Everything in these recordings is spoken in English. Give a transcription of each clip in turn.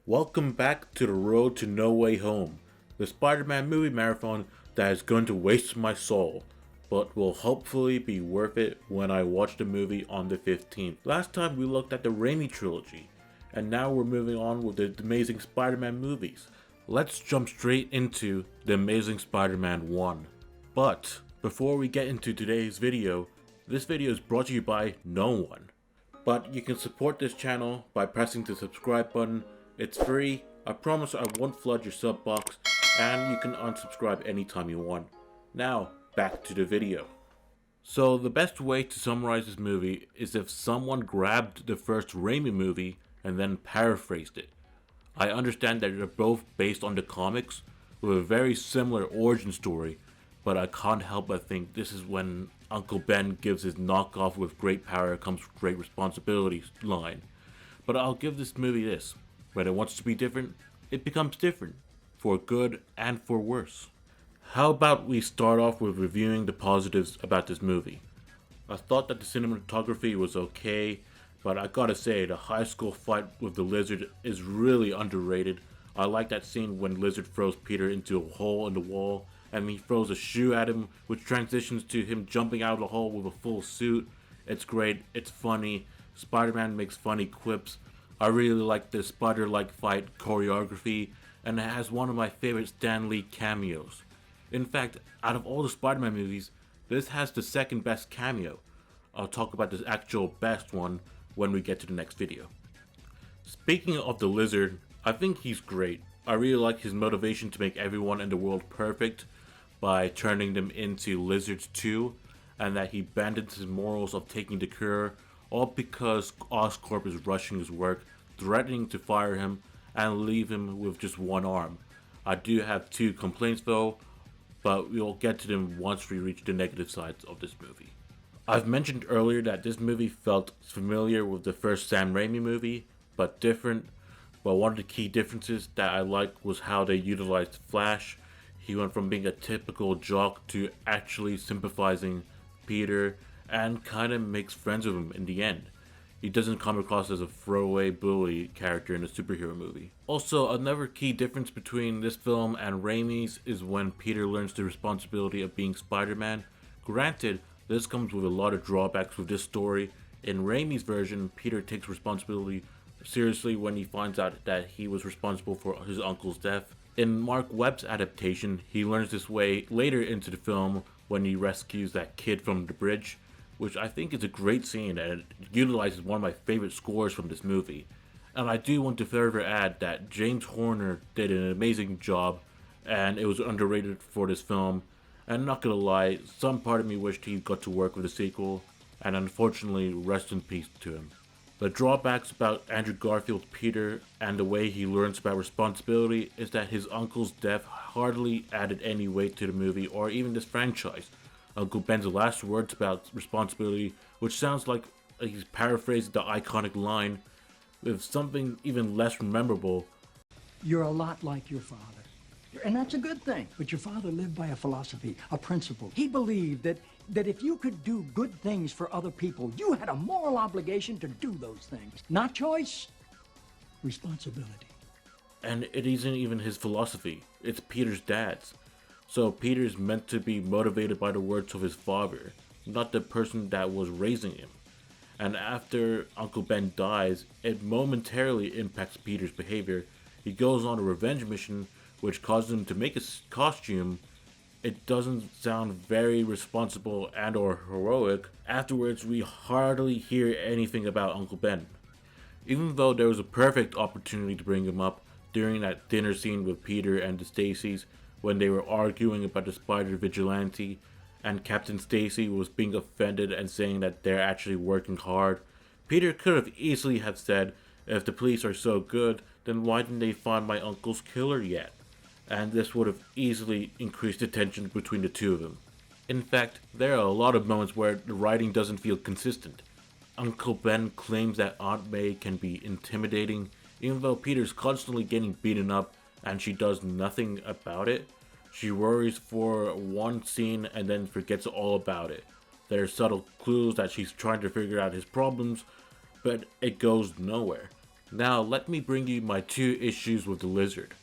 Welcome back to the road to No Way Home, the Spider-Man movie marathon that is going to waste my soul, but will hopefully be worth it when I watch the movie on the 15th. Last time we looked at the Raimi trilogy, and now we're moving on with the Amazing Spider-Man movies. Let's jump straight into The Amazing Spider-Man 1. But before we get into today's video, this video is brought to you by no one. But you can support this channel by pressing the subscribe button. It's free, I promise I won't flood your sub box, and you can unsubscribe anytime you want. Now, back to the video. So the best way to summarize this movie is if someone grabbed the first Raimi movie and then paraphrased it. I understand that they're both based on the comics, with a very similar origin story, but I can't help but think this is when Uncle Ben gives his knockoff "with great power comes great responsibility" line. But I'll give this movie this: when it wants to be different, it becomes different, for good and for worse. How about we start off with reviewing the positives about this movie? I thought that the cinematography was okay, but I gotta say, the high school fight with the lizard is really underrated. I like that scene when Lizard throws Peter into a hole in the wall, and he throws a shoe at him, which transitions to him jumping out of the hole with a full suit. It's great, it's funny, Spider-Man makes funny quips. I really like the spider-like fight choreography, and it has one of my favorite Stan Lee cameos. In fact, out of all the Spider-Man movies, this has the second best cameo. I'll talk about the actual best one when we get to the next video. Speaking of the lizard, I think he's great. I really like his motivation to make everyone in the world perfect by turning them into lizards too, and that he abandons his morals of taking the cure, all because Oscorp is rushing his work, threatening to fire him and leave him with just one arm. I do have two complaints though, but we'll get to them once we reach the negative sides of this movie. I've mentioned earlier that this movie felt familiar with the first Sam Raimi movie, but different. But one of the key differences that I liked was how they utilized Flash. He went from being a typical jock to actually sympathizing Peter and kind of makes friends with him in the end. He doesn't come across as a throwaway bully character in a superhero movie. Also, another key difference between this film and Raimi's is when Peter learns the responsibility of being Spider-Man. Granted, this comes with a lot of drawbacks with this story. In Raimi's version, Peter takes responsibility seriously when he finds out that he was responsible for his uncle's death. In Mark Webb's adaptation, he learns this way later into the film when he rescues that kid from the bridge, which I think is a great scene and it utilizes one of my favorite scores from this movie. And I do want to further add that James Horner did an amazing job and it was underrated for this film. And not gonna lie, some part of me wished he got to work with the sequel, and unfortunately, rest in peace to him. The drawbacks about Andrew Garfield's Peter and the way he learns about responsibility is that his uncle's death hardly added any weight to the movie or even this franchise. Uncle Ben's last words about responsibility, which sounds like he's paraphrasing the iconic line, with something even less memorable. You're a lot like your father. And that's a good thing. But your father lived by a philosophy, a principle. He believed that if you could do good things for other people, you had a moral obligation to do those things. Not choice, responsibility. And it isn't even his philosophy, it's Peter's dad's. So Peter's meant to be motivated by the words of his father, not the person that was raising him. And after Uncle Ben dies, it momentarily impacts Peter's behavior. He goes on a revenge mission, which causes him to make a costume. It doesn't sound very responsible and or heroic. Afterwards, we hardly hear anything about Uncle Ben. Even though there was a perfect opportunity to bring him up during that dinner scene with Peter and the Stacys when they were arguing about the spider vigilante, and Captain Stacy was being offended and saying that they're actually working hard. Peter could have easily have said, if the police are so good, then why didn't they find my uncle's killer yet? And this would have easily increased the tension between the two of them. In fact, there are a lot of moments where the writing doesn't feel consistent. Uncle Ben claims that Aunt May can be intimidating, even though Peter's constantly getting beaten up and she does nothing about it. She worries for one scene and then forgets all about it. There are subtle clues that she's trying to figure out his problems, but it goes nowhere. Now, let me bring you my 2 issues with the Lizard.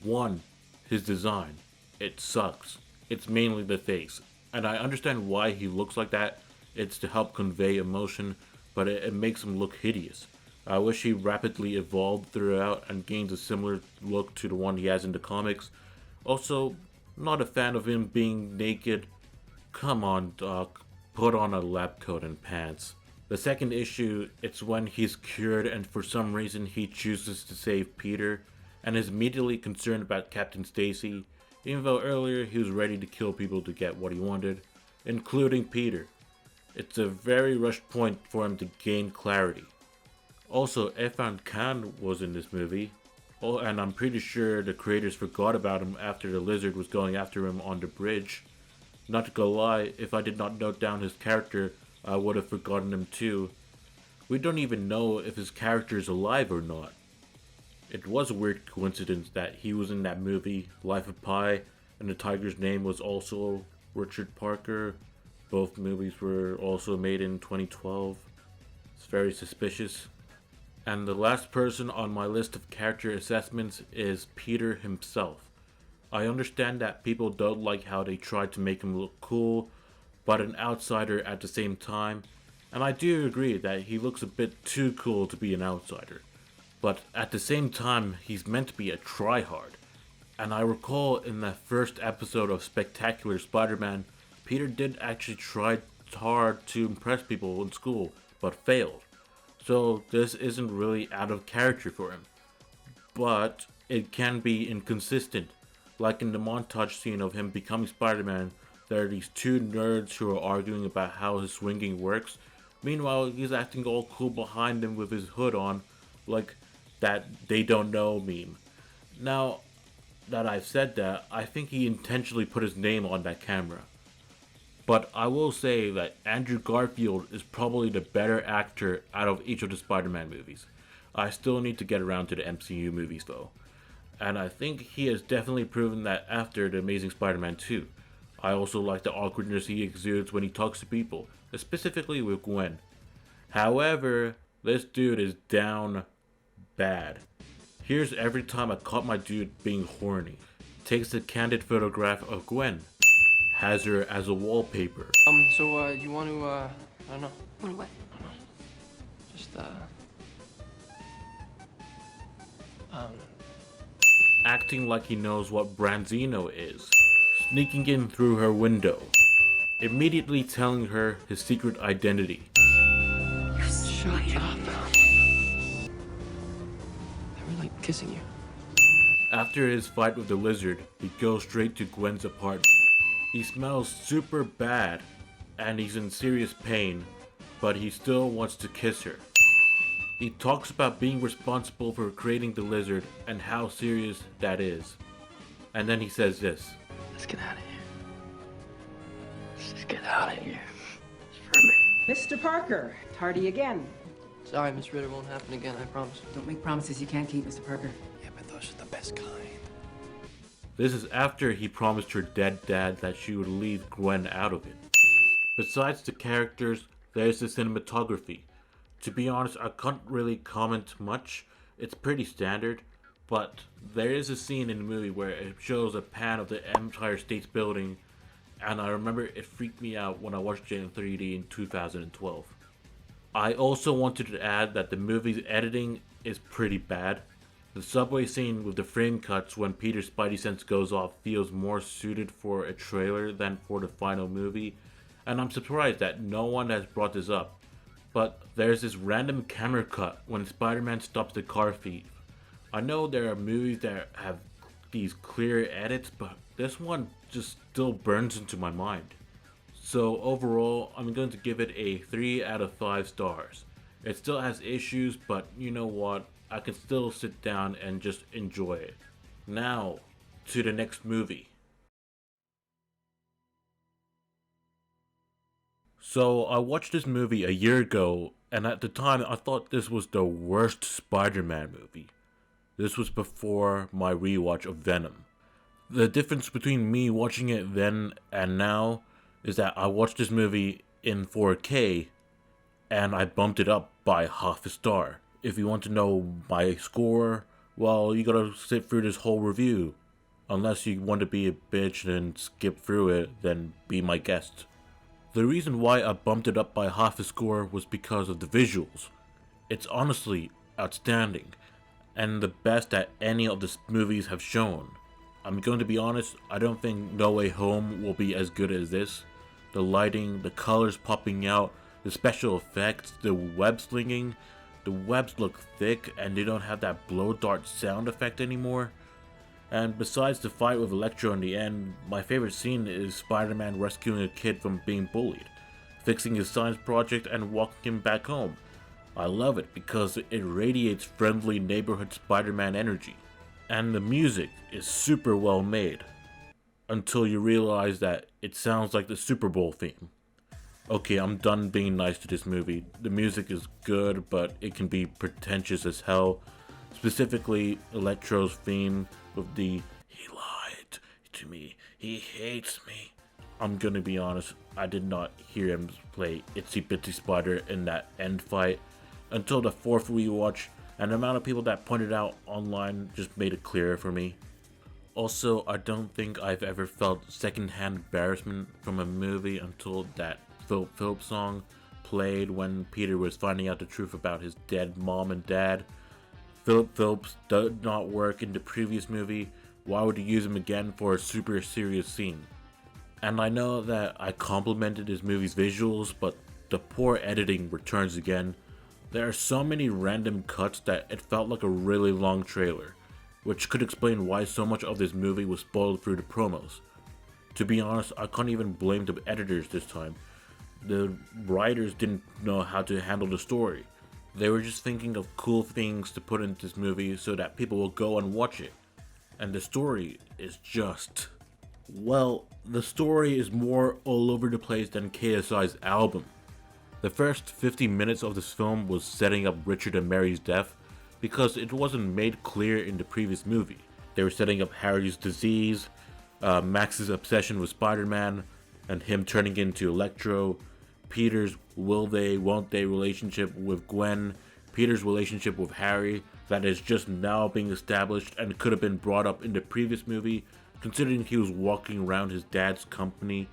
1. His design. It sucks. It's mainly the face. And I understand why he looks like that. It's to help convey emotion, but it makes him look hideous. I wish he rapidly evolved throughout and gains a similar look to the one he has in the comics. Also, not a fan of him being naked. Come on, Doc. Put on a lab coat and pants. The second issue, it's when he's cured and for some reason he chooses to save Peter and is immediately concerned about Captain Stacy, even though earlier he was ready to kill people to get what he wanted, including Peter. It's a very rushed point for him to gain clarity. Also, Irfan Khan was in this movie, and I'm pretty sure the creators forgot about him after the Lizard was going after him on the bridge. Not to go lie, if I did not note down his character, I would have forgotten him too. We don't even know if his character is alive or not. It was a weird coincidence that he was in that movie, Life of Pi, and the tiger's name was also Richard Parker. Both movies were also made in 2012. It's very suspicious. And the last person on my list of character assessments is Peter himself. I understand that people don't like how they tried to make him look cool, but an outsider at the same time, and I do agree that he looks a bit too cool to be an outsider. But at the same time, he's meant to be a tryhard. And I recall in the first episode of Spectacular Spider-Man, Peter did actually try hard to impress people in school, but failed. So this isn't really out of character for him. But it can be inconsistent. Like in the montage scene of him becoming Spider-Man, there are these 2 nerds who are arguing about how his swinging works. Meanwhile, he's acting all cool behind them with his hood on, like that they don't know meme. Now that I've said that, I think he intentionally put his name on that camera. But I will say that Andrew Garfield is probably the better actor out of each of the Spider-Man movies. I still need to get around to the MCU movies though. And I think he has definitely proven that after The Amazing Spider-Man 2. I also like the awkwardness he exudes when he talks to people, specifically with Gwen. However, this dude is down bad. Here's every time I caught my dude being horny. Takes a candid photograph of Gwen. Has her as a wallpaper. You want to, I don't know. Want what? Just, Acting like he knows what Branzino is. Sneaking in through her window. Immediately telling her his secret identity. Shut up. I really like kissing you. After his fight with the Lizard, he goes straight to Gwen's apartment. He smells super bad, and he's in serious pain, but he still wants to kiss her. He talks about being responsible for creating the Lizard and how serious that is. And then he says this. Let's get out of here. Let's just get out of here. Just for a minute. Mr. Parker, tardy again. Sorry, Miss Ritter, won't happen again, I promise. Don't make promises you can't keep, Mr. Parker. Yeah, but those are the best kind. This is after he promised her dead dad that she would leave Gwen out of it. Besides the characters, there's the cinematography. To be honest, I can't really comment much. It's pretty standard, but there is a scene in the movie where it shows a pan of the Empire State Building, and I remember it freaked me out when I watched it in 3D in 2012. I also wanted to add that the movie's editing is pretty bad. The subway scene with the frame cuts when Peter's spidey sense goes off feels more suited for a trailer than for the final movie, and I'm surprised that no one has brought this up. But there's this random camera cut when Spider-Man stops the car thief. I know there are movies that have these clear edits, but this one just still burns into my mind. So overall, I'm going to give it a 3 out of 5 stars. It still has issues, but you know what? I can still sit down and just enjoy it. Now, to the next movie. So, I watched this movie a year ago, and at the time I thought this was the worst Spider-Man movie. This was before my rewatch of Venom. The difference between me watching it then and now is that I watched this movie in 4K, and I bumped it up by half a star. If you want to know my score, well, you gotta sit through this whole review. Unless you want to be a bitch and skip through it, then be my guest. The reason why I bumped it up by half a score was because of the visuals. It's honestly outstanding, and the best that any of the movies have shown. I'm going to be honest, I don't think No Way Home will be as good as this. The lighting, the colors popping out, the special effects, the web slinging. The webs look thick and they don't have that blow dart sound effect anymore. And besides the fight with Electro in the end, my favorite scene is Spider-Man rescuing a kid from being bullied, fixing his science project and walking him back home. I love it because it radiates friendly neighborhood Spider-Man energy. And the music is super well made. Until you realize that it sounds like the Super Bowl theme. Okay, I'm done being nice to this movie. The music is good, but it can be pretentious as hell. Specifically, Electro's theme with the "He lied to me, he hates me." I'm gonna be honest, I did not hear him play Itsy Bitsy Spider in that end fight until the fourth rewatch, and the amount of people that pointed out online just made it clearer for me. Also, I don't think I've ever felt secondhand embarrassment from a movie until that Philip Phillips song played when Peter was finding out the truth about his dead mom and dad. Philip Phillips did not work in the previous movie. Why would you use him again for a super serious scene? And I know that I complimented this movie's visuals, but the poor editing returns again. There are so many random cuts that it felt like a really long trailer, which could explain why so much of this movie was spoiled through the promos. To be honest, I can't even blame the editors this time. The writers didn't know how to handle the story. They were just thinking of cool things to put into this movie so that people will go and watch it. And the story is just... well, the story is more all over the place than KSI's album. The first 50 minutes of this film was setting up Richard and Mary's death because it wasn't made clear in the previous movie. They were setting up Harry's disease, Max's obsession with Spider-Man, and him turning into Electro, Peter's will they, won't they relationship with Gwen, Peter's relationship with Harry that is just now being established and could have been brought up in the previous movie considering he was walking around his dad's company,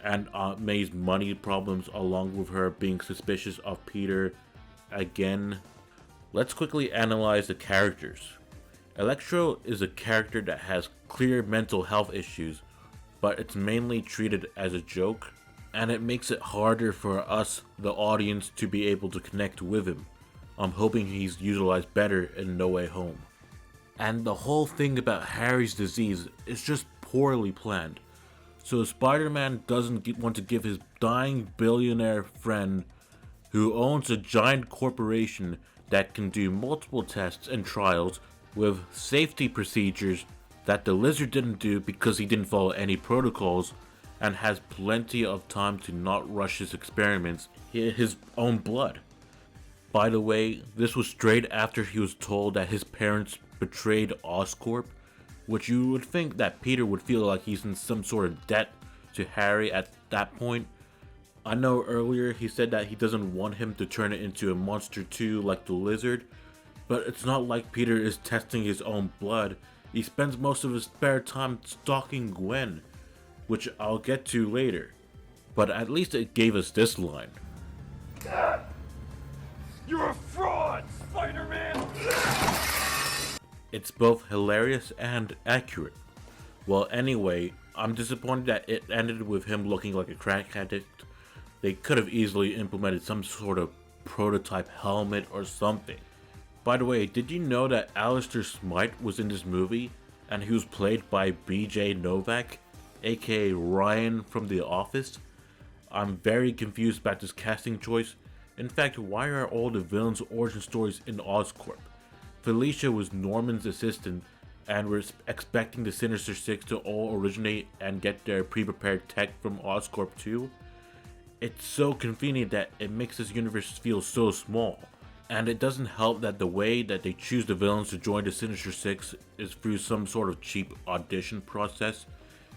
and Aunt May's money problems along with her being suspicious of Peter again. Let's quickly analyze the characters. Electro is a character that has clear mental health issues, but it's mainly treated as a joke, and it makes it harder for us, the audience, to be able to connect with him. I'm hoping he's utilized better in No Way Home. And the whole thing about Harry's disease is just poorly planned. So Spider-Man doesn't want to give his dying billionaire friend, who owns a giant corporation that can do multiple tests and trials with safety procedures that the Lizard didn't do because he didn't follow any protocols and has plenty of time to not rush his experiments, his own blood. By the way, this was straight after he was told that his parents betrayed Oscorp, which you would think that Peter would feel like he's in some sort of debt to Harry at that point. I know earlier he said that he doesn't want him to turn it into a monster too like the Lizard, but it's not like Peter is testing his own blood. He spends most of his spare time stalking Gwen, which I'll get to later. But at least it gave us this line. You're a fraud, Spider-Man! It's both hilarious and accurate. Well, anyway, I'm disappointed that it ended with him looking like a crack addict. They could have easily implemented some sort of prototype helmet or something. By the way, did you know that Alistair Smythe was in this movie and he was played by BJ Novak, aka Ryan from The Office? I'm very confused about this casting choice. In fact, why are all the villains' origin stories in Oscorp? Felicia was Norman's assistant, and we're expecting the Sinister Six to all originate and get their pre-prepared tech from Oscorp too? It's so convenient that it makes this universe feel so small. And it doesn't help that the way that they choose the villains to join the Sinister Six is through some sort of cheap audition process,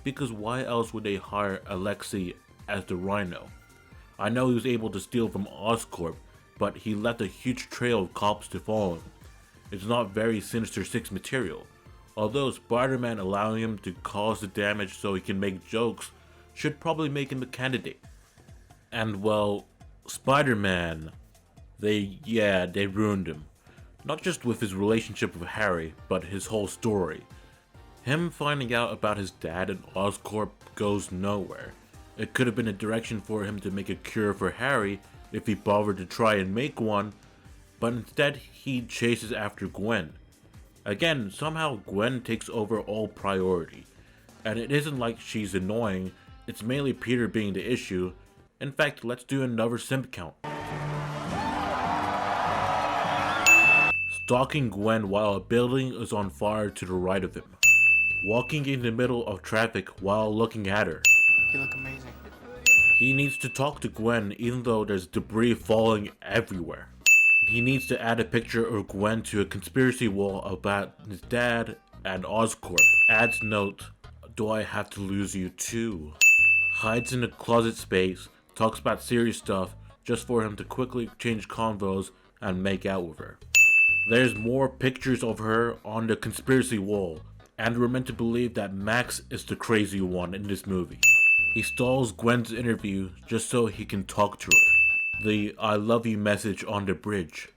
because why else would they hire Alexei as the Rhino? I know he was able to steal from Oscorp, but he left a huge trail of cops to follow him. It's not very Sinister Six material, although Spider-Man allowing him to cause the damage so he can make jokes should probably make him a candidate. And well, Spider-Man, they ruined him. Not just with his relationship with Harry, but his whole story. Him finding out about his dad and Oscorp goes nowhere. It could have been a direction for him to make a cure for Harry if he bothered to try and make one, but instead he chases after Gwen. Again, somehow Gwen takes over all priority, and it isn't like she's annoying, it's mainly Peter being the issue. In fact, let's do another simp count. Stalking Gwen while a building is on fire to the right of him. Walking in the middle of traffic while looking at her. You look amazing. He needs to talk to Gwen even though there's debris falling everywhere. He needs to add a picture of Gwen to a conspiracy wall about his dad and Oscorp. Adds note, do I have to lose you too? Hides in a closet space, talks about serious stuff just for him to quickly change convos and make out with her. There's more pictures of her on the conspiracy wall, and we're meant to believe that Max is the crazy one in this movie. He stalls Gwen's interview just so he can talk to her. The I love you message on the bridge.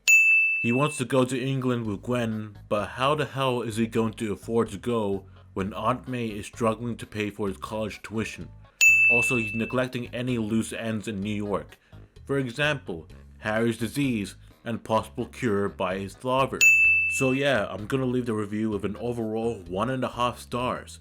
He wants to go to England with Gwen, but how the hell is he going to afford to go when Aunt May is struggling to pay for his college tuition? Also, he's neglecting any loose ends in New York. For example, Harry's disease and possible cure by his father. So yeah, I'm gonna leave the review with an overall 1.5 stars.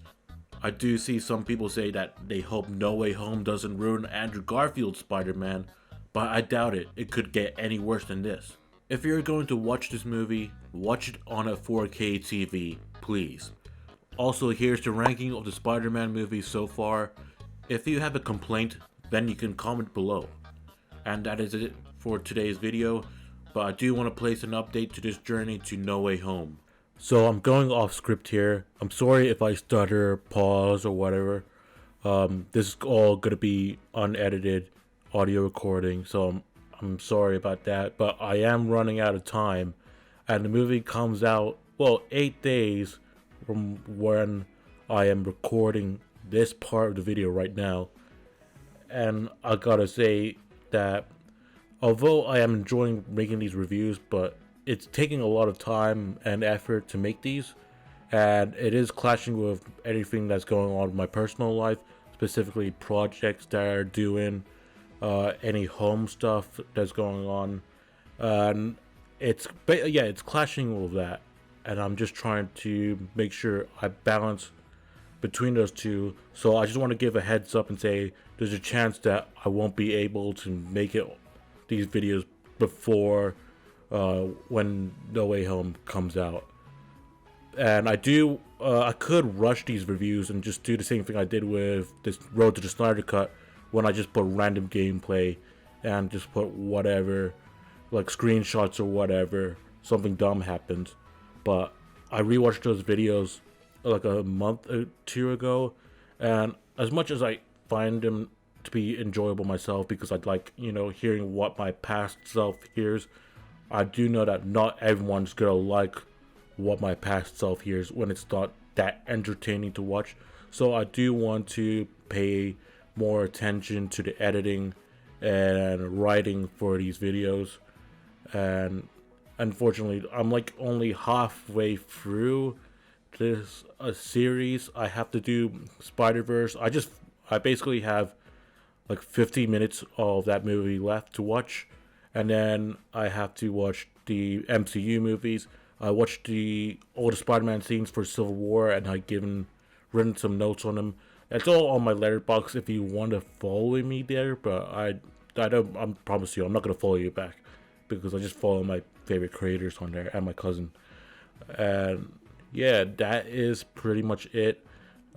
I do see some people say that they hope No Way Home doesn't ruin Andrew Garfield's Spider-Man, but I doubt it. It could get any worse than this. If you're going to watch this movie, watch it on a 4K TV, please. Also, here's the ranking of the Spider-Man movies so far. If you have a complaint, then you can comment below. And that is it for today's video, but I do want to place an update to this journey to No Way Home. So I'm going off script here. I'm sorry if I stutter, pause, or whatever. This is all going to be unedited audio recording, so I'm sorry about that. But I am running out of time, and the movie comes out, well, 8 days from when I am recording this part of the video right now. And I gotta say that although I am enjoying making these reviews, but it's taking a lot of time and effort to make these, and it is clashing with everything that's going on in my personal life, specifically projects that are doing, any home stuff that's going on, and it's clashing with that, and I'm just trying to make sure I balance between those two. So I just want to give a heads up and say there's a chance that I won't be able to make these videos before when No Way Home comes out. And I could rush these reviews and just do the same thing I did with this Road to the Snyder Cut, when I just put random gameplay and just put whatever, like screenshots or whatever, something dumb happens. But I rewatched those videos like a month or two ago, and as much as I find them to be enjoyable myself, because I'd like, hearing what my past self hears, I do know that not everyone's gonna like what my past self hears when it's not that entertaining to watch. So I do want to pay more attention to the editing and writing for these videos. And unfortunately, I'm like only halfway through this series. I have to do Spider-Verse. I basically have like 50 minutes of that movie left to watch, and then I have to watch the MCU movies. I watched all the Spider-Man scenes for Civil War, and I've written some notes on them. It's all on my letterbox if you want to follow me there, but I promise you I'm not gonna follow you back, because I just follow my favorite creators on there and my cousin. And yeah, that is pretty much it.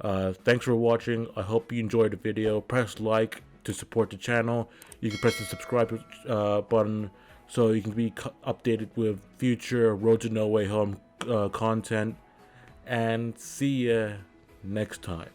Thanks for watching. I hope you enjoyed the video. Press like to support the channel. You can press the subscribe button so you can be updated with future Road to No Way Home content. And see ya next time.